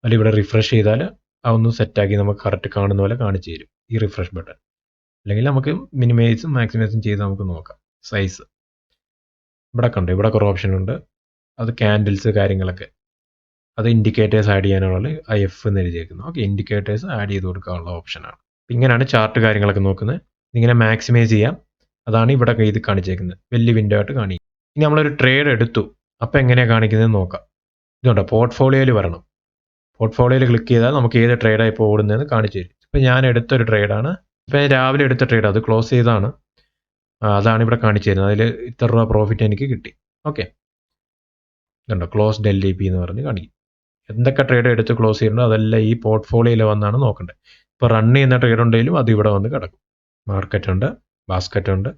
അതിൽ ഇവിടെ റിഫ്രഷ് ചെയ്താൽ അതൊന്ന് സെറ്റാക്കി നമുക്ക് കറക്റ്റ് കാണുന്ന പോലെ കാണിച്ചു തരും ഈ റിഫ്രഷ് ബട്ടൺ. അല്ലെങ്കിൽ നമുക്ക് മിനിമൈസും മാക്സിമൈസും ചെയ്ത് നമുക്ക് നോക്കാം. സൈസ് ഇവിടെ കണ്ടു, ഇവിടെ കുറേ ഓപ്ഷൻ ഉണ്ട്. അത് ക്യാൻഡിൽസ് കാര്യങ്ങളൊക്കെ, അത് ഇൻഡിക്കേറ്റേഴ്സ് ആഡ് ചെയ്യാനുള്ള IF എന്ന് എഴുതിയേക്കുന്നു. ഓക്കെ, ഇൻഡിക്കേറ്റേഴ്സ് ആഡ് ചെയ്ത് കൊടുക്കാനുള്ള ഓപ്ഷനാണ്. ഇങ്ങനെയാണ് ചാർട്ട് കാര്യങ്ങളൊക്കെ നോക്കുന്നത്. ഇങ്ങനെ മാക്സിമൈസ് ചെയ്യാം. അതാണ് ഇവിടെ ഇത് കാണിച്ചേക്കുന്നത്, വലിയ വിൻഡോ ആയിട്ട് കാണിക്കും. ഇനി നമ്മളൊരു ട്രേഡ് എടുത്തു, അപ്പോൾ എങ്ങനെയാണ് കാണിക്കുന്നത് നോക്കാം. ഇതുണ്ടോ, പോർട്ട്ഫോളിയോയിൽ വരണം. പോർട്ട്ഫോളിയോയിൽ ക്ലിക്ക് ചെയ്താൽ നമുക്ക് ഏത് ട്രേഡാണ് ഇപ്പോൾ ഓടുന്നതെന്ന് കാണിച്ചു തരും. ഇപ്പോൾ ഞാൻ എടുത്തൊരു ട്രേഡാണ്, ഇപ്പോൾ ഞാൻ രാവിലെ എടുത്ത ട്രേഡ്, അത് ക്ലോസ് ചെയ്താണ്. അതാണ് ഇവിടെ കാണിച്ചു തരുന്നത്. അതിൽ ഇത്ര രൂപ പ്രോഫിറ്റ് എനിക്ക് കിട്ടി. ഓക്കെ, ഇതുണ്ടോ, ക്ലോസ് LDP എന്ന് പറഞ്ഞ് കാണിക്കും. എന്തൊക്കെ ട്രേഡ് എടുത്ത് ക്ലോസ് ചെയ്യുന്നുണ്ടോ അതെല്ലാം ഈ പോർട്ട്ഫോളിയോയിൽ വന്നാണ് നോക്കേണ്ടത്. ഇപ്പോൾ റൺ ചെയ്യുന്ന ട്രേഡ് ഉണ്ടെങ്കിലും അത് ഇവിടെ വന്ന് കിടക്കും. മാർക്കറ്റ് ഉണ്ട്, ബാസ്ക്കറ്റ് ഉണ്ട്.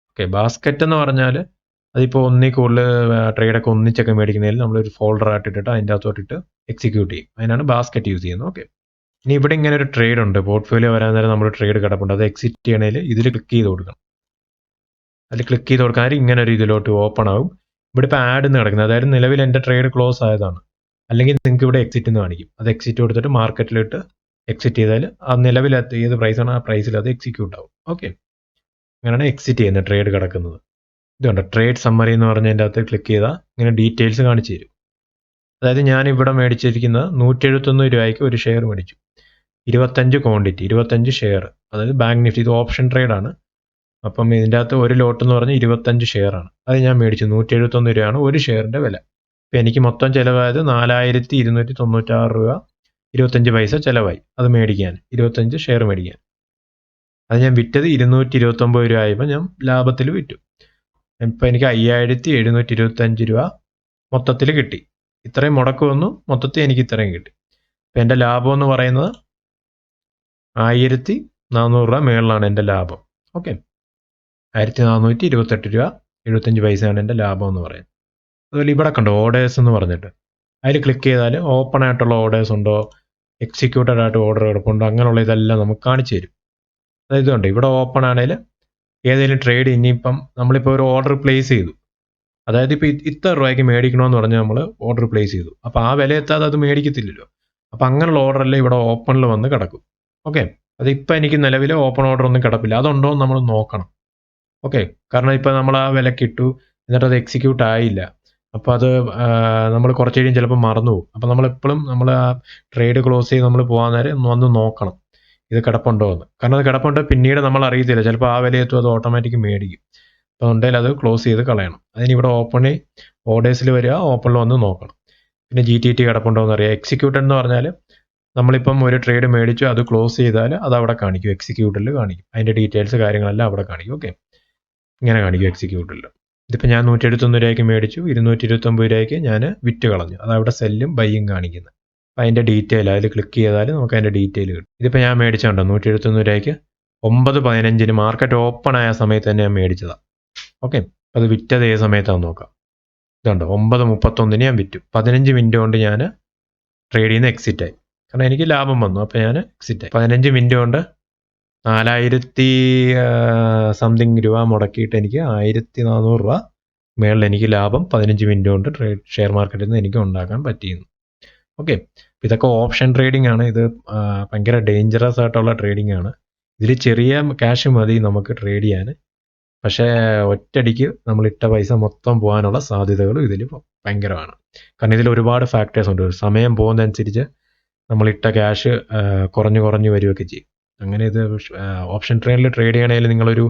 ഓക്കെ, ബാസ്ക്കറ്റ് എന്ന് പറഞ്ഞാൽ അതിപ്പോൾ ഒന്നിൽ കൂടുതൽ ട്രേഡൊക്കെ ഒന്നിച്ചൊക്കെ മേടിക്കുന്നതിൽ നമ്മളൊരു ഫോൾഡർ ആയിട്ടിട്ട് അതിൻ്റെ അകത്തോട്ടിട്ട് എക്സിക്യൂട്ട് ചെയ്യും. അതിനാണ് ബാസ്ക്കറ്റ് യൂസ് ചെയ്യുന്നത്. ഓക്കെ, ഇനി ഇവിടെ ഇങ്ങനെ ഒരു ട്രേഡ് ഉണ്ട്, പോർട്ട്ഫോളിയോ വരാൻ നേരം നമ്മൾ ട്രേഡ് കിടപ്പുണ്ട്. അത് എക്സിറ്റ് ചെയ്യണേൽ ഇതിൽ ക്ലിക്ക് ചെയ്ത് കൊടുക്കണം. അതിൽ ക്ലിക്ക് ചെയ്ത് കൊടുക്കാൻ ഇങ്ങനെ ഒരു ഇതിലോട്ട് ഓപ്പൺ ആവും. ഇവിടെ ഇപ്പോൾ ആഡ് എന്ന് കിടക്കുന്നത്, അതായത് നിലവിൽ എൻ്റെ ട്രേഡ് ക്ലോസ് ആയതാണ്. അല്ലെങ്കിൽ നിങ്ങൾക്ക് ഇവിടെ എക്സിറ്റ് എന്ന് കാണിക്കും. അത് എക്സിറ്റ് കൊടുത്തിട്ട് മാർക്കറ്റിലിട്ട് എക്സിറ്റ് ചെയ്താൽ ആ നിലവിൽ ഏത് പ്രൈസാണ് ആ പ്രൈസിൽ അത് എക്സിക്യൂട്ട് ആവും. ഓക്കെ, അങ്ങനെയാണ് എക്സിറ്റ് ചെയ്യുന്നത് ട്രേഡ് കിടക്കുന്നത്. ഇതുണ്ട് ട്രേഡ് സമ്മറി എന്ന് പറഞ്ഞതിൻ്റെ അകത്ത് ക്ലിക്ക് ചെയ്താൽ ഇങ്ങനെ ഡീറ്റെയിൽസ് കാണിച്ചു തരും. അതായത് ഞാൻ ഇവിടെ മേടിച്ചിരിക്കുന്നത് 171 രൂപയ്ക്ക് ഒരു ഷെയർ മേടിച്ചു. 25 ക്വാണ്ടിറ്റി, 25 ഷെയർ, അതായത് ബാങ്ക് നിഫ്റ്റി. ഇത് ഓപ്ഷൻ ട്രേഡാണ്. അപ്പം ഇതിൻ്റെ അകത്ത് ഒരു ലോട്ട് എന്ന് പറഞ്ഞാൽ 25 ഷെയറാണ്. അത് ഞാൻ മേടിച്ചു. 171 രൂപയാണ് ഒരു ഷെയറിൻ്റെ വില. അപ്പോൾ എനിക്ക് മൊത്തം ചിലവായത് 4296 രൂപ 25 പൈസ ചിലവായി അത് മേടിക്കാൻ, 25 ഷെയർ മേടിക്കാൻ. അത് ഞാൻ വിറ്റത് 229 രൂപ ആയപ്പോൾ ഞാൻ ലാഭത്തിൽ വിറ്റു. ഇപ്പോൾ എനിക്ക് 5725 രൂപ മൊത്തത്തിൽ കിട്ടി. ഇത്രയും മുടക്ക് വന്നു, മൊത്തത്തിൽ എനിക്ക് ഇത്രയും കിട്ടി. അപ്പോൾ എൻ്റെ ലാഭം എന്ന് പറയുന്നത് 1400 രൂപ മേളിലാണ് എൻ്റെ ലാഭം. ഓക്കെ, 1428 രൂപ 75 പൈസയാണ് എൻ്റെ ലാഭം എന്ന് പറയുന്നത്. അതുപോലെ ഇവിടെ കണ്ടോ ഓർഡേഴ്സ് എന്ന് പറഞ്ഞിട്ട്, അതിൽ ക്ലിക്ക് ചെയ്താൽ ഓപ്പൺ ആയിട്ടുള്ള ഓർഡേഴ്സ് ഉണ്ടോ, എക്സിക്യൂട്ടഡ് ആയിട്ട് ഓർഡർ കിടപ്പുണ്ടോ, അങ്ങനെയുള്ള ഇതെല്ലാം നമുക്ക് കാണിച്ചു തരും. അതായത് ഉണ്ട് ഇവിടെ ഓപ്പൺ ആണെങ്കിൽ ഏതെങ്കിലും ട്രേഡ്, ഇനിയിപ്പം നമ്മളിപ്പോൾ ഒരു ഓർഡർ പ്ലേസ് ചെയ്തു, അതായത് ഇപ്പോൾ ഇത്ര രൂപയ്ക്ക് മേടിക്കണമെന്ന് പറഞ്ഞാൽ നമ്മൾ ഓർഡർ പ്ലേസ് ചെയ്തു. അപ്പോൾ ആ വില എത്താതെ അത് മേടിക്കത്തില്ലല്ലോ. അപ്പോൾ അങ്ങനെയുള്ള ഓർഡറെല്ലാം ഇവിടെ ഓപ്പണിൽ വന്ന് കിടക്കും. ഓക്കെ, അതിപ്പോൾ എനിക്ക് നിലവിൽ ഓപ്പൺ ഓർഡർ ഒന്നും കിടപ്പില്ല. അതുണ്ടോ എന്ന് നമ്മൾ നോക്കണം. ഓക്കെ, കാരണം ഇപ്പോൾ നമ്മൾ ആ വിലക്ക് ഇട്ടു, എന്നിട്ട് അത് എക്സിക്യൂട്ട് ആയില്ല. അപ്പോൾ അത് നമ്മൾ കുറച്ച് കഴിയും ചിലപ്പോൾ മറന്നു പോകും. അപ്പോൾ നമ്മളെപ്പോഴും നമ്മൾ ആ ട്രേഡ് ക്ലോസ് ചെയ്ത് നമ്മൾ പോകാൻ നേരം വന്ന് നോക്കണം ഇത് കിടപ്പുണ്ടോ എന്ന്. കാരണം അത് കിടപ്പുണ്ട് പിന്നീട് നമ്മൾ അറിയത്തില്ല, ചിലപ്പോൾ ആ വിലയെത്തും അത് ഓട്ടോമാറ്റിക് മേടിക്കും. അപ്പോൾ ഉണ്ടെങ്കിൽ അത് ക്ലോസ് ചെയ്ത് കളയണം. അതിനിവിടെ ഓപ്പണിൽ ഓർഡേഴ്സിൽ വരിക, ഓപ്പണിൽ വന്ന് നോക്കണം. പിന്നെ GTT കിടപ്പുണ്ടോ എന്ന് അറിയാം. എക്സിക്യൂട്ടഡ് എന്ന് പറഞ്ഞാൽ നമ്മളിപ്പം ഒരു ട്രേഡ് മേടിച്ചു, അത് ക്ലോസ് ചെയ്താൽ അത് അവിടെ കാണിക്കും, എക്സിക്യൂട്ടഡിൽ കാണിക്കും. അതിൻ്റെ ഡീറ്റെയിൽസ് കാര്യങ്ങളെല്ലാം അവിടെ കാണിക്കും. ഓക്കെ, ഇങ്ങനെ കാണിക്കും എക്സിക്യൂട്ടഡിൽ. ഇതിപ്പോൾ ഞാൻ 171 രൂപയ്ക്ക് മേടിച്ചു, 229 രൂപയ്ക്ക് ഞാൻ വിറ്റ് കളഞ്ഞു. അതവിടെ സെല്ലും ബൈയും കാണിക്കുന്നത്. അപ്പോൾ അതിൻ്റെ ഡീറ്റെയിൽ അതിൽ ക്ലിക്ക് ചെയ്താൽ നമുക്ക് അതിൻ്റെ ഡീറ്റെയിൽ കിട്ടും. ഇതിപ്പോൾ ഞാൻ മേടിച്ചുണ്ടോ 171 രൂപയ്ക്ക് 9:15 മാർക്കറ്റ് ഓപ്പൺ ആയ സമയത്ത് തന്നെ ഞാൻ മേടിച്ചതാണ്. ഓക്കെ, അത് വിറ്റത് ഏത് സമയത്താണെന്ന് നോക്കാം. ഇതുണ്ടോ 9:31 ഞാൻ വിറ്റു. 15 മിനിറ്റ് കൊണ്ട് ഞാൻ ട്രേഡിൽ നിന്ന് എക്സിറ്റ് ആയി. കാരണം എനിക്ക് ലാഭം വന്നു, അപ്പോൾ ഞാൻ എക്സിറ്റ് ആയി. 15 മിനിറ്റ് കൊണ്ട് 4000 സംതിങ് രൂപ മുടക്കിയിട്ട് എനിക്ക് 1400 രൂപ മേളിൽ എനിക്ക് ലാഭം 15 മിനിറ്റ് കൊണ്ട് ഷെയർ മാർക്കറ്റിൽ നിന്ന് എനിക്ക് ഉണ്ടാക്കാൻ പറ്റിയിരുന്നു. ഓക്കെ, ഇതൊക്കെ ഓപ്ഷൻ ട്രേഡിംഗ് ആണ്. ഇത് ഭയങ്കര ഡേഞ്ചറസ് ആയിട്ടുള്ള ട്രേഡിംഗ് ആണ്. ഇതിൽ ചെറിയ ക്യാഷ് മതി നമുക്ക് ട്രേഡ് ചെയ്യാൻ. പക്ഷേ ഒറ്റയടിക്ക് നമ്മൾ ഇട്ട പൈസ മൊത്തം പോകാനുള്ള സാധ്യതകൾ ഇതിൽ ഭയങ്കരമാണ്. കാരണം ഇതിൽ ഒരുപാട് ഫാക്ടേഴ്സ് ഉണ്ട്. സമയം പോകുന്നതനുസരിച്ച് നമ്മളിട്ട ക്യാഷ് കുറഞ്ഞു വരികയൊക്കെ ചെയ്യും. അങ്ങനെ ഇത് ഓപ്ഷൻ ട്രേഡിൽ ട്രേഡ് ചെയ്യണമെങ്കിൽ നിങ്ങളൊരു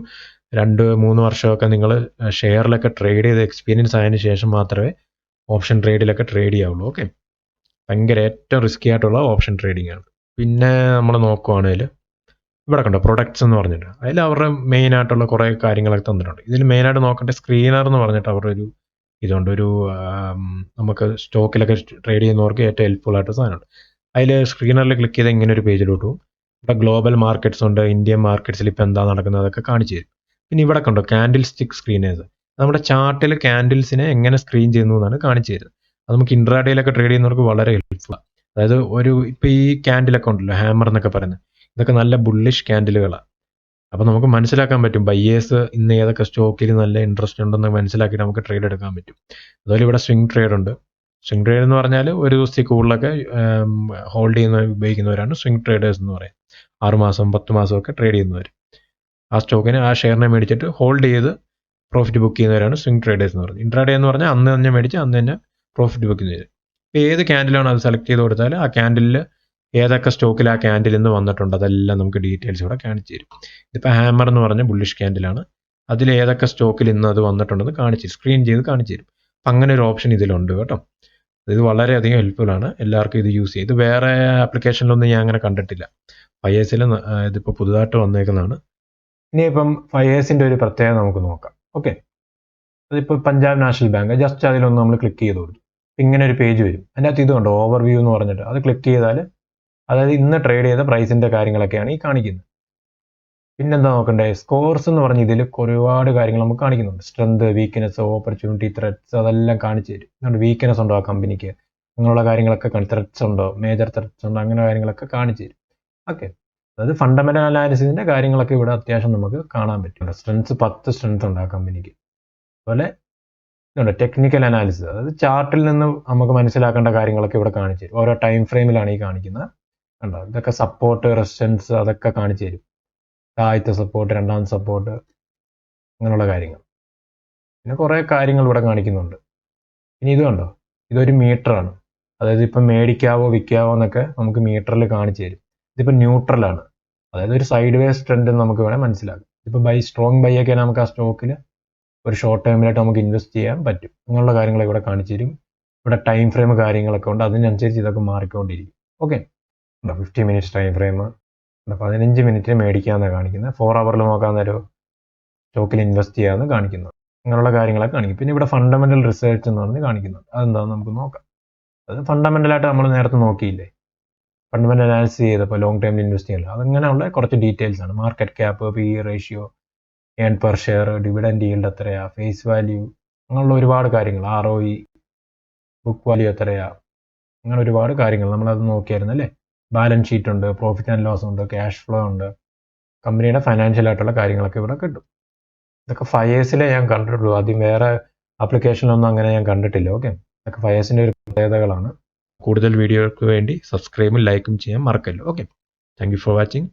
2-3 വർഷമൊക്കെ നിങ്ങൾ ഷെയറിലൊക്കെ ട്രേഡ് ചെയ്ത് എക്സ്പീരിയൻസ് ആയതിനു ശേഷം മാത്രമേ ഓപ്ഷൻ ട്രേഡിലൊക്കെ ട്രേഡ് ചെയ്യാവുള്ളൂ. ഓക്കെ, ഭയങ്കര ഏറ്റവും റിസ്കി ആയിട്ടുള്ള ഓപ്ഷൻ ട്രേഡിംഗ് ആണ്. പിന്നെ നമ്മൾ നോക്കുവാണെങ്കിൽ ഇവിടെ കണ്ടോ പ്രൊഡക്ട്സ് എന്ന് പറഞ്ഞിട്ട്, അതിൽ അവരുടെ മെയിൻ ആയിട്ടുള്ള കുറേ കാര്യങ്ങളൊക്കെ തന്നിട്ടുണ്ട്. ഇതിൽ മെയിനായിട്ട് നോക്കേണ്ട സ്ക്രീനർ എന്ന് പറഞ്ഞിട്ട് അവരുടെ ഒരു ഇതുണ്ട്. ഒരു നമുക്ക് സ്റ്റോക്കിലൊക്കെ ട്രേഡ് ചെയ്യുന്നവർക്ക് ഏറ്റവും ഹെൽപ്ഫുൾ ആയിട്ട് സാധനമുണ്ട്. അതിൽ സ്ക്രീനറിൽ ക്ലിക്ക് ചെയ്താൽ ഇങ്ങനെ ഒരു പേജിലോട്ട് പോകും. ഇവിടെ ഗ്ലോബൽ മാർക്കറ്റ്സ് ഉണ്ട്, ഇന്ത്യൻ മാർക്കറ്റ്സിൽ ഇപ്പോൾ എന്താ നടക്കുന്നത് അതൊക്കെ കാണിച്ചു തരും. പിന്നെ ഇവിടെ കണ്ടോ ക്യാൻഡിൽ സ്റ്റിക്ക് സ്ക്രീനേഴ്സ്, നമ്മുടെ ചാർട്ടിൽ ക്യാൻഡിൽസിനെ എങ്ങനെ സ്ക്രീൻ ചെയ്യുന്നു എന്നാണ് കാണിച്ചു തരുന്നത്. അത് നമുക്ക് ഇൻട്രാഡേയിലൊക്കെ ട്രേഡ് ചെയ്യുന്നവർക്ക് വളരെ ഹെൽപ്ഫുള്ളാണ്. അതായത് ഇപ്പോൾ ഈ ക്യാൻഡിലൊക്കെ ഉണ്ടല്ലോ, ഹാമർ എന്നൊക്കെ പറയുന്നത്, ഇതൊക്കെ നല്ല ബുള്ളിഷ് ക്യാൻഡിലുകളാണ്. അപ്പോൾ നമുക്ക് മനസ്സിലാക്കാൻ പറ്റും ബയ്യേഴ്സ് ഇന്ന് ഏതൊക്കെ സ്റ്റോക്കിൽ നല്ല ഇൻട്രസ്റ്റ് ഉണ്ടെന്ന് മനസ്സിലാക്കിയിട്ട് നമുക്ക് ട്രേഡ് എടുക്കാൻ പറ്റും. അതുപോലെ ഇവിടെ സ്വിംഗ് ട്രേഡ് ഉണ്ട്. സ്വിംഗ് ട്രേഡ് എന്ന് പറഞ്ഞാൽ ഒരു ദിവസത്തിൽ കൂടുതലൊക്കെ ഹോൾഡ് ചെയ്യുന്ന ഉപയോഗിക്കുന്നവരാണ് സ്വിംഗ് ട്രേഡേഴ്സ് എന്ന് പറയുന്നത്. 6 മാസം 10 മാസമൊക്കെ ട്രേഡ് ചെയ്യുന്നവർ. ആ സ്റ്റോക്കിനെ ആ ഷെയറിനെ മേടിച്ചിട്ട് ഹോൾഡ് ചെയ്ത് പ്രോഫിറ്റ് ബുക്ക് ചെയ്യുന്നവരാണ് സ്വിംഗ് ട്രേഡേഴ്സ് എന്ന് പറയുന്നത്. ഇൻട്രാഡേ എന്ന് പറഞ്ഞാൽ അന്ന് തന്നെ മേടിച്ച് അന്ന് തന്നെ പ്രോഫിറ്റ് ബുക്ക് ചെയ്യുന്നത്. ഇപ്പോൾ ഏത് ക്യാൻഡിലാണ് അത് സെലക്ട് ചെയ്ത് കൊടുത്താൽ ആ ക്യാൻഡിലിൽ ഏതൊക്കെ സ്റ്റോക്കിൽ ആ ക്യാൻഡിൽ നിന്ന് വന്നിട്ടുണ്ട് അതെല്ലാം നമുക്ക് ഡീറ്റെയിൽസ് ഇവിടെ കാണിച്ചു തരും. ഇതിപ്പോൾ ഹാമർ എന്ന് പറഞ്ഞ ബുള്ളിഷ് ക്യാൻഡിലാണ്. അതിൽ ഏതൊക്കെ സ്റ്റോക്കിൽ ഇന്ന് അത് വന്നിട്ടുണ്ടെന്ന് സ്ക്രീൻ ചെയ്ത് കാണിച്ചു തരും. അപ്പം അങ്ങനെ ഒരു ഓപ്ഷൻ ഇതിലുണ്ട് കേട്ടോ. ഇത് വളരെയധികം ഹെൽപ്ഫുൾ ആണ്. എല്ലാവർക്കും ഇത് യൂസ് ചെയ്യും. ഇത് വേറെ ആപ്ലിക്കേഷനിലൊന്നും ഞാൻ അങ്ങനെ കണ്ടിട്ടില്ല. ഫയേഴ്സിൽ ഇതിപ്പോൾ പുതുതായിട്ട് വന്നേക്കുന്നതാണ്. ഇനിയിപ്പം ഫയേഴ്സിൻ്റെ ഒരു പ്രത്യേകത നമുക്ക് നോക്കാം. ഓക്കെ, അതിപ്പോൾ പഞ്ചാബ് നാഷണൽ ബാങ്ക്, ജസ്റ്റ് അതിലൊന്ന് നമ്മൾ ക്ലിക്ക് ചെയ്ത് കൊടുത്തു. ഇങ്ങനെ ഒരു പേജ് വരും. അതിൻ്റെ അകത്ത് ഇതുണ്ട് ഓവർവ്യൂ എന്ന് പറഞ്ഞിട്ട്, അത് ക്ലിക്ക് ചെയ്താൽ അതായത് ഇന്ന് ട്രേഡ് ചെയ്ത പ്രൈസിൻ്റെ കാര്യങ്ങളൊക്കെയാണ് ഈ കാണിക്കുന്നത്. പിന്നെന്താ നോക്കണ്ടേ, സ്കോർസ് എന്ന് പറഞ്ഞ് ഇതിൽ ഒരുപാട് കാര്യങ്ങൾ നമുക്ക് കാണിക്കുന്നുണ്ട്. സ്ട്രെങ്ത്, വീക്ക്നെസ്, ഓപ്പർച്യൂണിറ്റി, ത്രെറ്റ്സ് അതെല്ലാം കാണിച്ചു തരും. അതുകൊണ്ട് വീക്ക്നെസ് ഉണ്ടോ ആ കമ്പനിക്ക്, അങ്ങനെയുള്ള കാര്യങ്ങളൊക്കെ ത്രെറ്റ്സ് ഉണ്ടോ, മേജർ ത്രെറ്റ്സ് ഉണ്ടോ, അങ്ങനെ കാര്യങ്ങളൊക്കെ കാണിച്ചു തരും. ഓക്കെ, അതായത് ഫണ്ടമെന്റൽ അനാലിസിസിൻ്റെ കാര്യങ്ങളൊക്കെ ഇവിടെ അത്യാവശ്യം നമുക്ക് കാണാൻ പറ്റും. സ്ട്രെങ്സ് 10 സ്ട്രെങ്ത് ഉണ്ട് ആ കമ്പനിക്ക്. അതുപോലെ ഇതുണ്ട് ടെക്നിക്കൽ അനാലിസിസ്, അതായത് ചാർട്ടിൽ നിന്ന് നമുക്ക് മനസ്സിലാക്കേണ്ട കാര്യങ്ങളൊക്കെ ഇവിടെ കാണിച്ചു തരും. ഓരോ ടൈം ഫ്രെയിമിലാണ് ഈ കാണിക്കുന്നത്. കണ്ടോ, ഇതൊക്കെ സപ്പോർട്ട്, റെസിസ്റ്റൻസ് അതൊക്കെ കാണിച്ചു തരും. ആദ്യത്തെ സപ്പോർട്ട്, രണ്ടാമത്തെ സപ്പോർട്ട്, അങ്ങനെയുള്ള കാര്യങ്ങൾ. പിന്നെ കുറേ കാര്യങ്ങൾ ഇവിടെ കാണിക്കുന്നുണ്ട്. ഇനി ഇത് കണ്ടോ, ഇതൊരു മീറ്ററാണ്. അതായത് ഇപ്പം മേടിക്കാവോ വിൽക്കാവോ എന്നൊക്കെ നമുക്ക് മീറ്ററിൽ കാണിച്ചു തരും. ഇതിപ്പോൾ ന്യൂട്രലാണ്, അതായത് ഒരു സൈഡ് വേസ് ട്രെൻഡ് നമുക്ക് വേണേൽ മനസ്സിലാക്കാം. ഇപ്പോൾ സ്ട്രോങ് ബൈ ഒക്കെ നമുക്ക് ആ സ്റ്റോക്കിൽ ഒരു ഷോർട്ട് ടൈമിലായിട്ട് നമുക്ക് ഇൻവെസ്റ്റ് ചെയ്യാൻ പറ്റും. അങ്ങനെയുള്ള കാര്യങ്ങൾ ഇവിടെ കാണിച്ചു തരും. ഇവിടെ ടൈം ഫ്രെയിം കാര്യങ്ങളൊക്കെ ഉണ്ട്, അതിനനുസരിച്ച് ഇതൊക്കെ മാറിക്കൊണ്ടിരിക്കും. Okay, 50 minutes time frame, 15 minute മേടിക്കാമെന്നാണ് കാണിക്കുന്നത്. 4 ഹവറിൽ നോക്കാൻ നേരം സ്റ്റോക്കിൽ ഇൻവെസ്റ്റ് ചെയ്യാമെന്ന് കാണിക്കുന്നത്. അങ്ങനെയുള്ള കാര്യങ്ങളൊക്കെ കാണിക്കും. പിന്നെ ഇവിടെ ഫണ്ടമെന്റൽ റിസർച്ച് എന്ന് പറഞ്ഞ് കാണിക്കുന്നുണ്ട്. അതെന്താണെന്ന് നമുക്ക് നോക്കാം. അത് ഫണ്ടമെന്റലായിട്ട് നമ്മൾ നേരത്തെ നോക്കിയില്ലേ, ഫണ്ടമെന്റൽ അനാലിസിസ് ചെയ്തപ്പോൾ ലോങ് ടൈമിൽ ഇൻവെസ്റ്റ് ചെയ്യണം. അതങ്ങനെയുള്ള കുറച്ച് ഡീറ്റെയിൽസ് ആണ്. Market cap, PE ratio, earn per share, dividend yield എത്രയാ, ഫേസ് വാല്യൂ, അങ്ങനെയുള്ള ഒരുപാട് കാര്യങ്ങൾ, ROE, ബുക്ക് വാല്യൂ എത്രയാ, അങ്ങനെ ഒരുപാട് കാര്യങ്ങൾ നമ്മളത് നോക്കിയായിരുന്നു അല്ലേ. ബാലൻസ് ഷീറ്റ് ഉണ്ട്, പ്രോഫിറ്റ് ആൻഡ് ലോസ് ഉണ്ട്, ക്യാഷ് ഫ്ലോ ഉണ്ട്, കമ്പനിയുടെ ഫൈനാൻഷ്യൽ ആയിട്ടുള്ള കാര്യങ്ങളൊക്കെ ഇവിടെ കിട്ടും. ഇതൊക്കെ ഫയേഴ്സിലെ ഞാൻ കണ്ടിട്ടുള്ളൂ. ആദ്യം വേറെ ആപ്ലിക്കേഷനിലൊന്നും അങ്ങനെ ഞാൻ കണ്ടിട്ടില്ല. ഓക്കെ, ഇതൊക്കെ ഫയേഴ്സിൻ്റെ ഒരു പ്രത്യേകതകളാണ്. കൂടുതൽ വീഡിയോകൾക്ക് വേണ്ടി സബ്സ്ക്രൈബും ലൈക്കും ചെയ്യാൻ മറക്കല്ലോ. Okay, thank you for watching.